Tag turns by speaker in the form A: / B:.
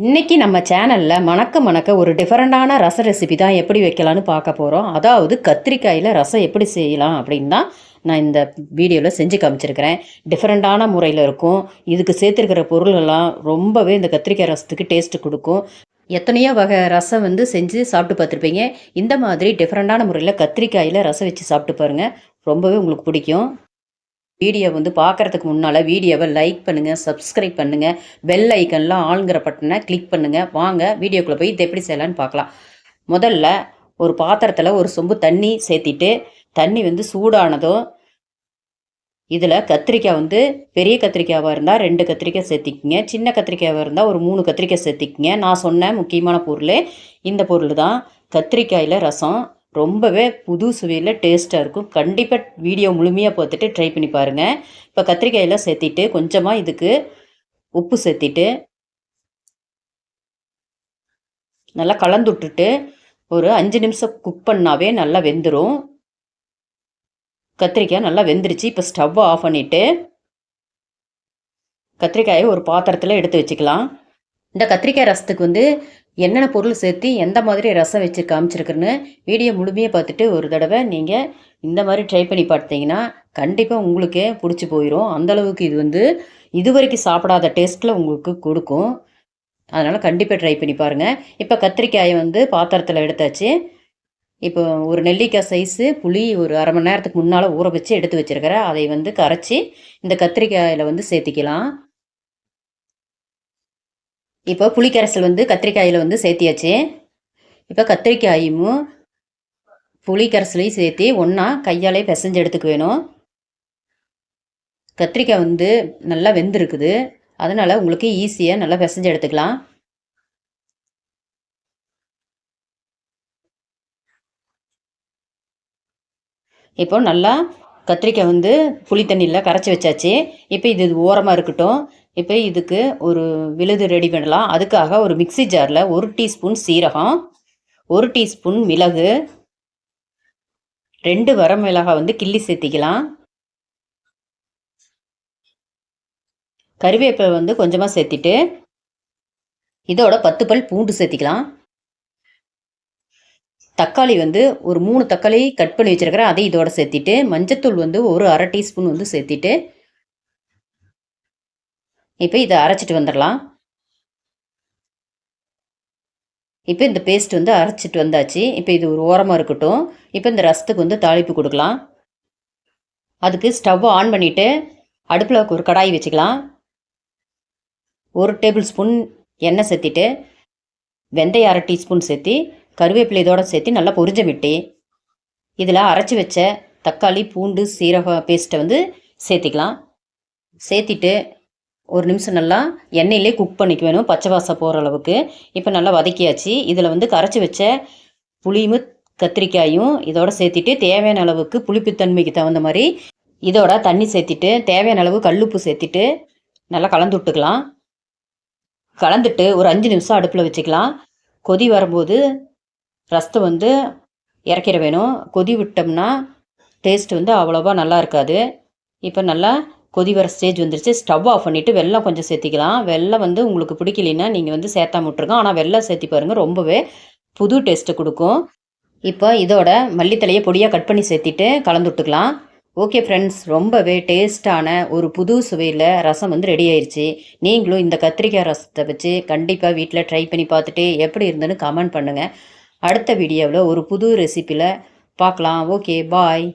A: இன்னைக்கு நம்ம சேனல்ல மணக்க மணக்க ஒரு டிஃபரெண்டான ரச ரெசிபி தான் எப்படி வைக்கலான்னு பார்க்க போகிறோம். அதாவது கத்திரிக்காயில் ரசம் எப்படி செய்யலாம் அப்படின்னு தான் நான் இந்த வீடியோவில் செஞ்சு காமிச்சிருக்கிறேன். டிஃபரெண்டான முறையில் இருக்கும். இதுக்கு சேர்த்துருக்கிற பொருளெல்லாம் ரொம்பவே இந்த கத்திரிக்காய் ரசத்துக்கு டேஸ்ட்டு கொடுக்கும். எத்தனையோ வகை ரசம் செஞ்சு சாப்பிட்டு பார்த்துருப்பீங்க. இந்த மாதிரி டிஃபரெண்டான முறையில் கத்திரிக்காயில் ரசம் வச்சு சாப்பிட்டு பாருங்கள். ரொம்பவே உங்களுக்கு பிடிக்கும். வீடியோ பார்க்குறதுக்கு முன்னால் வீடியோவை லைக் பண்ணுங்கள், சப்ஸ்கிரைப் பண்ணுங்கள், பெல் ஐக்கன்லாம் ஆளுங்கிற பட்டனை கிளிக் பண்ணுங்கள். வாங்க வீடியோக்குள்ளே போய் இது எப்படி செய்யலான்னு பார்க்கலாம். முதல்ல ஒரு பாத்திரத்தில் ஒரு சொம்பு தண்ணி சேர்த்திட்டு தண்ணி சூடானதும் இதில் கத்திரிக்காய் பெரிய கத்திரிக்காவாக இருந்தால் 2 கத்திரிக்காய் சேர்த்திக்கிங்க, சின்ன கத்திரிக்காவாக இருந்தால் ஒரு 3 கத்திரிக்காய் சேர்த்திக்கிங்க. நான் சொன்ன முக்கியமான பொருள் இந்த பொருள் தான். கத்திரிக்காயில் ரசம் ரொம்பவே புது சுவையில் டேஸ்ட்டாக இருக்கும். கண்டிப்பாக வீடியோ முழுமையாக பார்த்துட்டு ட்ரை பண்ணி பாருங்கள். இப்போ கத்திரிக்காயெல்லாம் சேர்த்திட்டு கொஞ்சமாக இதுக்கு உப்பு சேர்த்திட்டு நல்லா கலந்து விட்டுட்டு ஒரு 5 நிமிஷம் குக் பண்ணாவே நல்லா வெந்துடும். கத்திரிக்காய் நல்லா வெந்துருச்சு. இப்போ ஸ்டவ் ஆஃப் பண்ணிவிட்டு கத்திரிக்காயை ஒரு பாத்திரத்தில் எடுத்து வச்சுக்கலாம். இந்த கத்திரிக்காய் ரசத்துக்கு என்னென்ன பொருள் சேர்த்து எந்த மாதிரி ரசம் வச்சு காமிச்சிருக்குன்னு வீடியோ முழுமையாக பார்த்துட்டு ஒரு தடவை நீங்கள் இந்த மாதிரி ட்ரை பண்ணி பார்த்தீங்கன்னா கண்டிப்பாக உங்களுக்கே பிடிச்சி போயிடும். அந்தளவுக்கு இது வரைக்கும் சாப்பிடாத டேஸ்ட்டில் உங்களுக்கு கொடுக்கும். அதனால் கண்டிப்பாக ட்ரை பண்ணி பாருங்கள். இப்போ கத்திரிக்காயை பாத்திரத்தில் எடுத்தாச்சு. இப்போ ஒரு நெல்லிக்காய் சைஸு புளி ஒரு அரை மணி நேரத்துக்கு முன்னால் ஊற வச்சு எடுத்து வச்சுருக்கிறேன். அதை கரைச்சி இந்த கத்திரிக்காயில் சேர்த்திக்கலாம். இப்போ புளிக்கரைசல் கத்திரிக்காயில் சேர்த்தியாச்சு. இப்போ கத்திரிக்காயும் புளிக்கரைசலையும் சேர்த்து ஒன்றா கையாலே பிசைஞ்சு எடுத்துக்க வேணும். கத்திரிக்காய் நல்லா வெந்திருக்குது, அதனால் உங்களுக்கு ஈஸியாக நல்லா பிசைஞ்சு எடுத்துக்கலாம். இப்போ நல்லா கத்திரிக்காய் புளி தண்ணியில் கரைச்சி வச்சாச்சு. இப்போ இது ஓரமாக இருக்கட்டும். இப்போ இதுக்கு ஒரு விழுது ரெடி பண்ணலாம். அதுக்காக ஒரு மிக்சி ஜாரில் 1 டீஸ்பூன் சீரகம், 1 டீஸ்பூன் மிளகு, 2 வரமிளகாய் கிள்ளி சேர்த்திக்கலாம். கறிவேப்பிலை கொஞ்சமாக சேர்த்திட்டு இதோட 10 பல் பூண்டு சேர்த்திக்கலாம். தக்காளி ஒரு 3 தக்காளி கட் பண்ணி வச்சுருக்கிறேன், அதை இதோட சேர்த்திட்டு மஞ்சத்தூள் ஒரு அரை டீஸ்பூன் சேர்த்திட்டு இப்போ இதை அரைச்சிட்டு வந்துடலாம். இப்போ இந்த பேஸ்ட் அரைச்சிட்டு வந்தாச்சு. இப்போ இது ஒரு ஓரமாக இருக்கட்டும். இப்போ இந்த ரசத்துக்கு தாளிப்பு கொடுக்கலாம். அதுக்கு ஸ்டவ் ஆன் பண்ணிவிட்டு அடுப்பில் ஒரு கடாய் வச்சுக்கலாம். 1 டேபிள் ஸ்பூன் எண்ணெய் சேர்த்திட்டு வெந்தயம் அரை டீஸ்பூன் சேர்த்தி கருவேப்பிலை இதோட சேர்த்து நல்லா பொரிஞ்ச விட்டு இதில் அரைச்சி வச்ச தக்காளி பூண்டு சீரகம் பேஸ்ட்டை சேர்த்திக்கலாம். சேர்த்திட்டு ஒரு நிமிஷம் நல்லா எண்ணெயிலே குக் பண்ணிக்க வேணும், பச்சை வாசம் போகிற அளவுக்கு. இப்போ நல்லா வதக்கியாச்சு. இதில் கரைச்சி வச்ச புளியும் கத்திரிக்காயும் இதோட சேர்த்திட்டு தேவையான அளவுக்கு புளிப்புத்தன்மைக்கு தகுந்த மாதிரி இதோட தண்ணி சேர்த்திட்டு தேவையான அளவு கல்லுப்பு சேர்த்திட்டு நல்லா கலந்து விட்டுக்கலாம். கலந்துட்டு ஒரு 5 நிமிஷம் அடுப்பில் வச்சுக்கலாம். கொதி வரும்போது ரசத்தை இறக்கிற வேணும். கொதி விட்டோம்னா டேஸ்ட் அவ்வளோவா நல்லா இருக்காது. இப்போ நல்லா கொதி வர ஸ்டேஜ் வந்துருச்சு. ஸ்டவ் ஆஃப் பண்ணிவிட்டு வெல்லம் கொஞ்சம் சேர்த்திக்கலாம். வெல்லம் உங்களுக்கு பிடிக்கலைன்னா நீங்கள் சேர்த்தாம விட்ருங்க. ஆனால் வெல்லம் சேர்த்தி பாருங்கள், ரொம்பவே புது டேஸ்ட்டு கொடுக்கும். இப்போ இதோட மல்லித்தலையை பொடியாக கட் பண்ணி சேர்த்திட்டு கலந்து விட்டுக்கலாம். ஓகே ஃப்ரெண்ட்ஸ், ரொம்பவே டேஸ்ட்டான ஒரு புது சுவையில் ரசம் ரெடி ஆயிடுச்சு. நீங்களும் இந்த கத்திரிக்காய் ரசத்தை வச்சு கண்டிப்பாக வீட்டில் ட்ரை பண்ணி பார்த்துட்டு எப்படி இருந்துன்னு கமெண்ட் பண்ணுங்கள். அடுத்த வீடியோவில் ஒரு புது ரெசிப்பியில் பார்க்கலாம். ஓகே, பாய்.